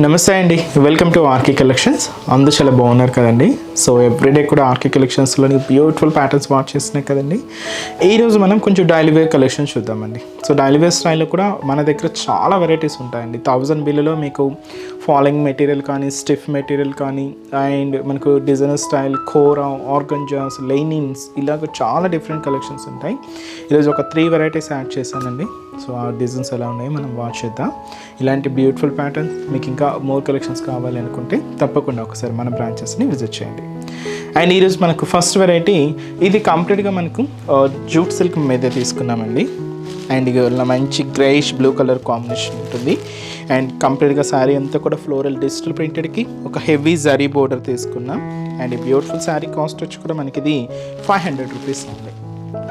నమస్తే అండి, welcome to RK collections. అందరూ చాలా బాగున్నారు కదండి. సో ఎవ్రీడే కూడా ఆర్కే కలెక్షన్స్లో బ్యూటిఫుల్ ప్యాటర్న్స్ వాచ్ చేస్తున్నాయి కదండి. ఈరోజు మనం కొంచెం డైలీ వేర్ కలెక్షన్ చూద్దామండి. సో డైలీ వేర్ స్టైల్లో కూడా మన దగ్గర చాలా వెరైటీస్ ఉంటాయండి. 1000 బిల్లులో మీకు ఫాలింగ్ మెటీరియల్ కానీ, స్టిఫ్ మెటీరియల్ కానీ, అండ్ మనకు డిజైనర్ స్టైల్, కోరా, ఆర్గంజాస్, లైనిన్స్, ఇలాగ చాలా డిఫరెంట్ కలెక్షన్స్ ఉంటాయి. ఈరోజు ఒక 3 వెరైటీస్ యాడ్ చేశానండి. సో ఆ డిజైన్స్ ఎలా ఉన్నాయో మనం వాచ్ చేద్దాం. ఇలాంటి బ్యూటిఫుల్ ప్యాటర్న్స్ మీకు ఇంకా మోర్ కలెక్షన్స్ కావాలి అనుకుంటే తప్పకుండా ఒకసారి మన బ్రాంచెస్ని విజిట్ చేయండి. అండ్ ఈరోజు మనకు ఫస్ట్ వెరైటీ ఇది కంప్లీట్గా మనకు జూట్ సిల్క్ మీద తీసుకున్నామండి. అండ్ ఇలా మంచి గ్రేయిష్ బ్లూ కలర్ కాంబినేషన్ ఉంటుంది. అండ్ కంప్లీట్గా శారీ అంతా కూడా ఫ్లోరల్ డిజిటల్ ప్రింటెడ్కి ఒక హెవీ జరీ బోర్డర్ తీసుకున్నాం. అండ్ ఈ బ్యూటిఫుల్ శారీ కాస్ట్ వచ్చి కూడా మనకి ఇది 500 రూపీస్ ఉంది.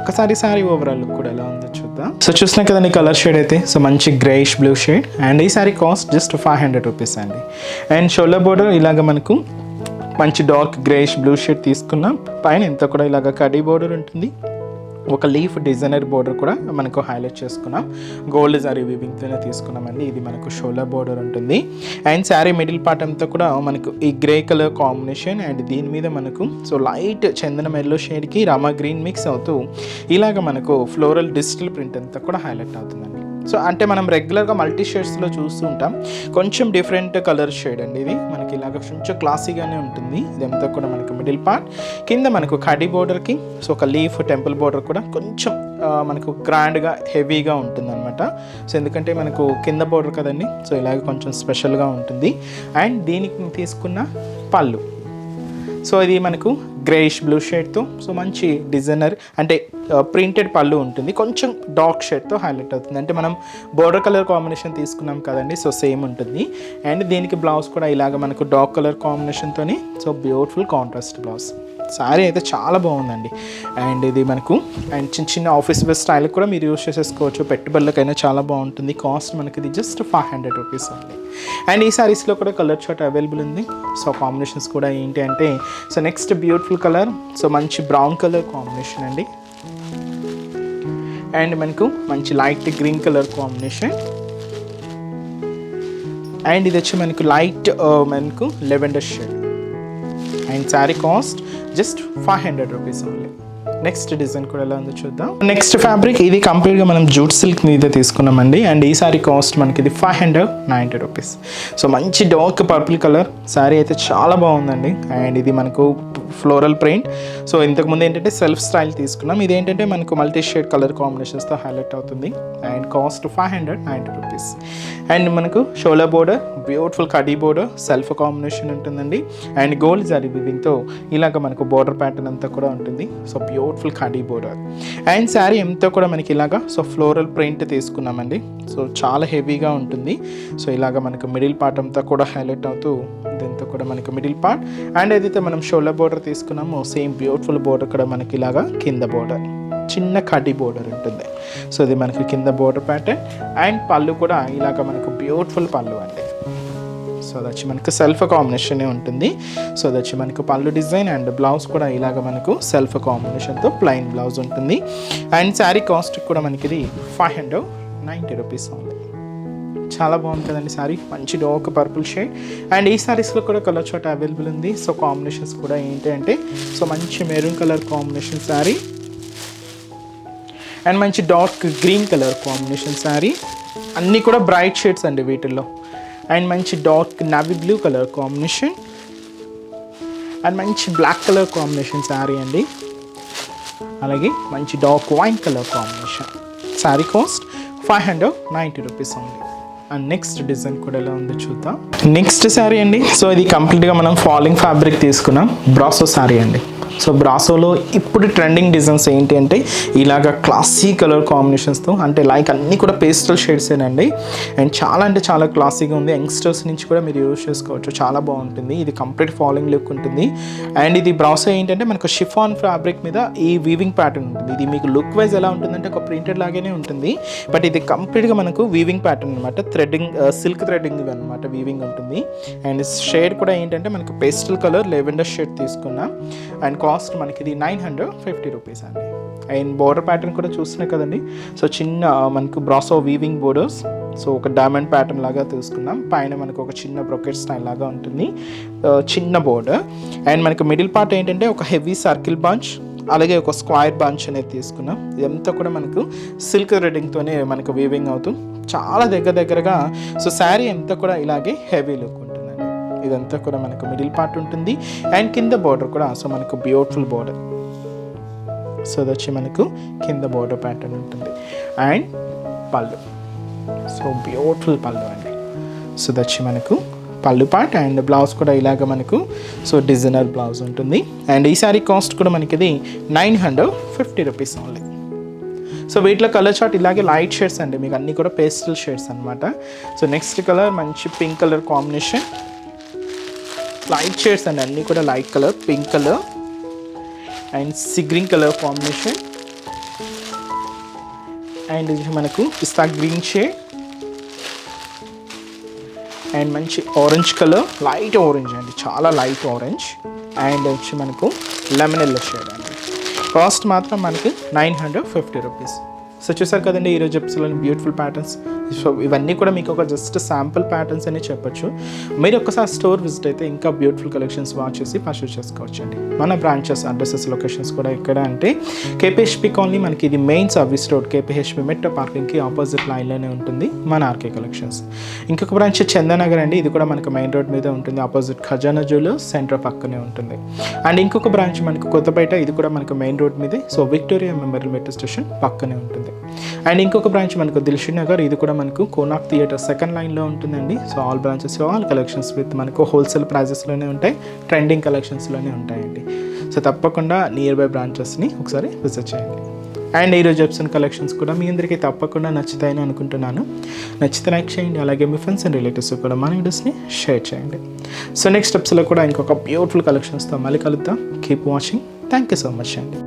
ఒకసారి శారీ ఓవరాల్ లుక్ కూడా ఎలా ఉందో చూద్దాం. సో చూసినా కదండి కలర్ షేడ్ అయితే, సో మంచి గ్రేయిష్ బ్లూ షేడ్. అండ్ ఈ శారీ కాస్ట్ జస్ట్ 500 రూపీస్ అండి. అండ్ షోల్డర్ బోర్డర్ ఇలాగ మనకు మంచి డార్క్ గ్రేయిష్ బ్లూ షేడ్ తీసుకున్నాం. పైన ఇంత కూడా ఇలాగ కడీ బోర్డర్ ఉంటుంది. ఒక లీఫ్ డిజైనర్ బోర్డర్ కూడా మనకు హైలైట్ చేసుకున్నాం. గోల్డ్ జరీ వీవింగ్తోనే తీసుకున్నామండి. ఇది మనకు షోల్డర్ బోర్డర్ ఉంటుంది. అండ్ శారీ మిడిల్ పార్ట్ అంతా కూడా మనకు ఈ గ్రే కలర్ కాంబినేషన్. అండ్ దీని మీద మనకు సో లైట్ చందనం ఎల్లో షేడ్కి రామా గ్రీన్ మిక్స్ అవుతూ ఇలాగ మనకు ఫ్లోరల్ డిజిటల్ ప్రింట్ అంతా కూడా హైలైట్ అవుతుందండి. సో అంటే మనం రెగ్యులర్గా మల్టీ షేడ్స్లో చూస్తూ ఉంటాం, కొంచెం డిఫరెంట్ కలర్ షేడ్ అండి. ఇది మనకి ఇలాగ కొంచెం క్లాసీగానే ఉంటుంది. ఇదంతా కూడా మనకు మిడిల్ పార్ట్, కింద మనకు కడీ బోర్డర్కి సో ఒక లీఫ్ టెంపుల్ బోర్డర్ కూడా కొంచెం మనకు గ్రాండ్గా హెవీగా ఉంటుంది అనమాట. సో ఎందుకంటే మనకు కింద బోర్డర్ కదండి, సో ఇలాగ కొంచెం స్పెషల్గా ఉంటుంది. అండ్ దీనికి తీసుకున్న పళ్ళు, సో ఇది మనకు గ్రేయిష్ బ్లూ షేడ్తో సో మంచి డిజైనర్ అంటే ప్రింటెడ్ పళ్ళు ఉంటుంది. కొంచెం డార్క్ షేడ్తో హైలైట్ అవుతుంది. అంటే మనం బోర్డర్ కలర్ కాంబినేషన్ తీసుకున్నాం కదండి, సో సేమ్ ఉంటుంది. అండ్ దీనికి బ్లౌజ్ కూడా ఇలాగ మనకు డార్క్ కలర్ కాంబినేషన్తోని so beautiful contrast blouse. Sari అయితే చాలా బాగుందండి. అండ్ ఇది మనకు అండ్ చిన్న చిన్న ఆఫీస్ వేర్ స్టైల్ కూడా మీరు యూస్ చేసేసుకోవచ్చు. పెట్టుబడులకైనా చాలా బాగుంటుంది. కాస్ట్ మనకి ఇది జస్ట్ 500 రూపీస్ ఉంది. అండ్ ఈ శారీస్లో కూడా కలర్ చార్ట్ అవైలబుల్ ఉంది. సో కాంబినేషన్స్ కూడా ఏంటి అంటే, so next beautiful colour, so మంచి బ్రౌన్ కలర్ కాంబినేషన్ అండి. అండ్ మనకు మంచి light green colour combination. And ఇది వచ్చి మనకు లైట్ మనకు lavender shade. And sari cost just 500 rupees only. Next design కూడా ఎలా ఉందో చూద్దాం. నెక్స్ట్ ఫ్యాబ్రిక్ ఇది కంప్లీట్గా మనం జూట్ సిల్క్ మీద తీసుకున్నామండి. అండ్ ఈ శారీ కాస్ట్ మనకి ఇది 590 రూపీస్. సో మంచి డార్క్ పర్పుల్ కలర్ శారీ అయితే చాలా బాగుందండి. అండ్ ఇది మనకు ఫ్లోరల్ ప్రింట్. సో ఇంతకుముందు ఏంటంటే సెల్ఫ్ స్టైల్ తీసుకున్నాం. ఇది ఏంటంటే మనకు మల్టీ షేడ్ కలర్ కాంబినేషన్స్తో హైలైట్ అవుతుంది. And cost 590 rupees. అండ్ మనకు shoulder border, beautiful khadi border, self combination ఉంటుందండి. అండ్ గోల్డ్ జరీ వీవింగ్తో ఇలాగ మనకు బోర్డర్ ప్యాటర్న్ అంతా కూడా ఉంటుంది. So beautiful khadi border. And sari ఎంతో కూడా మనకి ఇలాగా సో ఫ్లోరల్ ప్రింట్ తీసుకున్నామండి. సో చాలా హెవీగా ఉంటుంది. సో ఇలాగ మనకు మిడిల్ పార్ట్ అంతా కూడా హైలైట్ అవుతూ ఇదంతా కూడా మనకు మిడిల్ పార్ట్. అండ్ ఏదైతే మనం షోల్డర్ బోర్డర్ తీసుకున్నామో సేమ్ బ్యూటిఫుల్ బోర్డర్ కూడా మనకి ఇలాగా కింద బోర్డర్, చిన్న కడ్డీ బోర్డర్ ఉంటుంది. సో ఇది మనకి కింద బోర్డర్ ప్యాటర్న్. అండ్ పళ్ళు కూడా ఇలాగ మనకు బ్యూటిఫుల్ పళ్ళు అండి. సో అది వచ్చి మనకు సెల్ఫ్ కాంబినేషన్ ఉంటుంది. సో అది వచ్చి మనకు పళ్ళు డిజైన్. అండ్ బ్లౌజ్ కూడా ఇలాగ మనకు సెల్ఫ్ కాంబినేషన్తో ప్లెయిన్ బ్లౌజ్ ఉంటుంది. అండ్ శారీ కాస్ట్ కూడా మనకి ఇది 590 రూపీస్ ఉంది. చాలా బాగుంది కదండి శారీ, మంచి డార్క్ పర్పుల్ షేడ్. అండ్ ఈ శారీస్లో కూడా కలర్ చార్ట్ అవైలబుల్ ఉంది. సో కాంబినేషన్స్ కూడా ఏంటి అంటే, సో మంచి maroon colour combination sari. And మంచి dark green colour combination sari. అన్నీ కూడా బ్రైట్ షేడ్స్ అండి వీటిల్లో. అండ్ మంచి dark navy blue colour combination. And మంచి బ్లాక్ కలర్ కాంబినేషన్ శారీ అండి. అలాగే మంచి dark wine colour combination. Sari cost 590 rupees ఉంది. అండ్ నెక్స్ట్ డిజైన్ కూడా ఎలా ఉందో చూద్దాం. నెక్స్ట్ శారీ అండి. సో ఇది కంప్లీట్గా మనం ఫాలింగ్ ఫ్యాబ్రిక్ తీసుకున్నాం. బ్రాసో శారీ అండి. సో బ్రాసోలో ఇప్పుడు ట్రెండింగ్ డిజైన్స్ ఏంటి అంటే ఇలాగ క్లాసీ కలర్ కాంబినేషన్స్తో, అంటే లైక్ అన్నీ కూడా పేస్టల్ షేడ్సేనండి. అండ్ చాలా అంటే చాలా క్లాసీగా ఉంది. యంగ్స్టర్స్ నుంచి కూడా మీరు యూజ్ చేసుకోవచ్చు, చాలా బాగుంటుంది. ఇది కంప్లీట్ ఫాలింగ్ లుక్ ఉంటుంది. అండ్ ఇది బ్రాసో ఏంటంటే మనకు షిఫాన్ ఫ్యాబ్రిక్ మీద ఈ వీవింగ్ ప్యాటర్న్ ఉంటుంది. ఇది మీకు లుక్ వైజ్ ఎలా ఉంటుందంటే ఒక ప్రింటెడ్ లాగానే ఉంటుంది. బట్ ఇది కంప్లీట్గా మనకు వీవింగ్ ప్యాటర్న్ అనమాట. థ్రెడ్డింగ్ సిల్క్ థ్రెడ్డింగ్ అనమాట వీవింగ్ ఉంటుంది. అండ్ షేడ్ కూడా ఏంటంటే మనకు పేస్టల్ కలర్ లెవెండర్ షేడ్ తీసుకున్నాం. అండ్ కాస్ట్ మనకి ఇది 950 రూపీస్ అండి. అండ్ బోర్డర్ ప్యాటర్న్ కూడా చూస్తున్నాయి కదండి. సో చిన్న మనకు బ్రాసో వీవింగ్ బోర్డర్స్. సో ఒక డైమండ్ ప్యాటర్న్ లాగా తీసుకున్నాం. పైన మనకు ఒక చిన్న బ్రొకెట్ స్టైల్ లాగా ఉంటుంది, చిన్న బోర్డర్. అండ్ మనకు మిడిల్ పార్ట్ ఏంటంటే ఒక హెవీ సర్కిల్ బంచ్, అలాగే ఒక స్క్వైర్ బంచ్ అనేది తీసుకున్నాం. ఇదంతా కూడా మనకు సిల్క్ థ్రెడ్డింగ్తోనే మనకు వీవింగ్ అవుతూ చాలా దగ్గరగా. సో శారీ అంతా కూడా ఇలాగే హెవీ లుక్ ఉంటుందండి. ఇదంతా కూడా మనకు మిడిల్ పార్ట్ ఉంటుంది. అండ్ కింద బోర్డర్ కూడా సో మనకు బ్యూటిఫుల్ బోర్డర్. సో అది వచ్చి మనకు కింద బోర్డర్ ప్యాటర్న్ ఉంటుంది. అండ్ పళ్ళు, సో బ్యూటిఫుల్ పళ్ళు అండి. సో అది వచ్చి మనకు పళ్ళు పార్ట్. అండ్ బ్లౌజ్ కూడా ఇలాగ మనకు సో డిజైనర్ బ్లౌజ్ ఉంటుంది. అండ్ ఈ సారీ కాస్ట్ కూడా మనకి ఇది 950 రూపీస్ ఓన్లీ. సో వీటిలో కలర్ చార్ట్ ఇలాగే లైట్ షేడ్స్ అండి, మీకు అన్నీ కూడా పేస్టల్ షేడ్స్ అనమాట. సో నెక్స్ట్ కలర్ మంచి pink colour combination, light shades అండి, అన్నీ కూడా light colour, pink colour and sea green colour combination. And ఇది మనకు పిస్తా గ్రీన్ షేడ్ అండ్ మంచి ఆరెంజ్ కలర్, లైట్ ఆరెంజ్ అండి, చాలా లైట్ ఆరెంజ్. అండ్ వచ్చి మనకు లెమన్ ఎల్లో షేడ్ అండి. కాస్ట్ మాత్రం మనకి 950 రూపీస్. సో చూసారు కదండి ఈరోజు ఎపిసోడ్లోని బ్యూటిఫుల్ ప్యాటర్న్స్. సో ఇవన్నీ కూడా మీకు ఒక జస్ట్ శాంపుల్ ప్యాటర్న్స్ అని చెప్పొచ్చు. మీరు ఒక్కసారి స్టోర్ విజిట్ అయితే ఇంకా బ్యూటిఫుల్ కలెక్షన్స్ వాచ్ చేసి పర్చేస్ చేసుకోవచ్చు అండి. మన బ్రాంచెస్ అడ్రసెస్ లొకేషన్స్ కూడా ఎక్కడ అంటే కేపీహెచ్పి కాలనీ, మనకి ఇది main service road KPHB metro పార్కింగ్కి ఆపోజిట్ లైన్లోనే ఉంటుంది మన ఆర్కే కలెక్షన్స్. ఇంకొక బ్రాంచ్ చందనగర్ అండి, ఇది కూడా మనకు మెయిన్ రోడ్ మీద ఉంటుంది, ఆపోజిట్ ఖజానా జ్యువెలర్స్ సెంటర్ పక్కనే ఉంటుంది. అండ్ ఇంకొక బ్రాంచ్ మనకు కొత్తపేట, ఇది కూడా మనకు మెయిన్ రోడ్ మీదే, so Victoria memorial metro station పక్కనే ఉంటుంది. అండ్ ఇంకొక బ్రాంచ్ మనకు దిల్షుక్ నగర్, ఇది కూడా మనకు కోనాక్ థియేటర్ సెకండ్ లైన్లో ఉంటుందండి. So all branches all collections with మనకు హోల్సేల్ ప్రైజెస్లోనే ఉంటాయి, ట్రెండింగ్ కలెక్షన్స్లోనే ఉంటాయండి. సో తప్పకుండా నియర్ బై బ్రాంచెస్ని ఒకసారి విజిట్ చేయండి. అండ్ ఈరోజు ఎపిసోడ్ కలెక్షన్స్ కూడా మీ అందరికీ తప్పకుండా నచ్చుతాయని అనుకుంటున్నాను. నచ్చితే లైక్ చేయండి, అలాగే మీ ఫ్రెండ్స్ అండ్ రిలేటివ్స్ కూడా మన వీడియోస్ని షేర్ చేయండి. సో నెక్స్ట్ ఎపిసోడ్లో కూడా ఇంకొక బ్యూటిఫుల్ కలెక్షన్స్తో మళ్ళీ కలుద్దాం. Keep watching. Thank you so much అండి.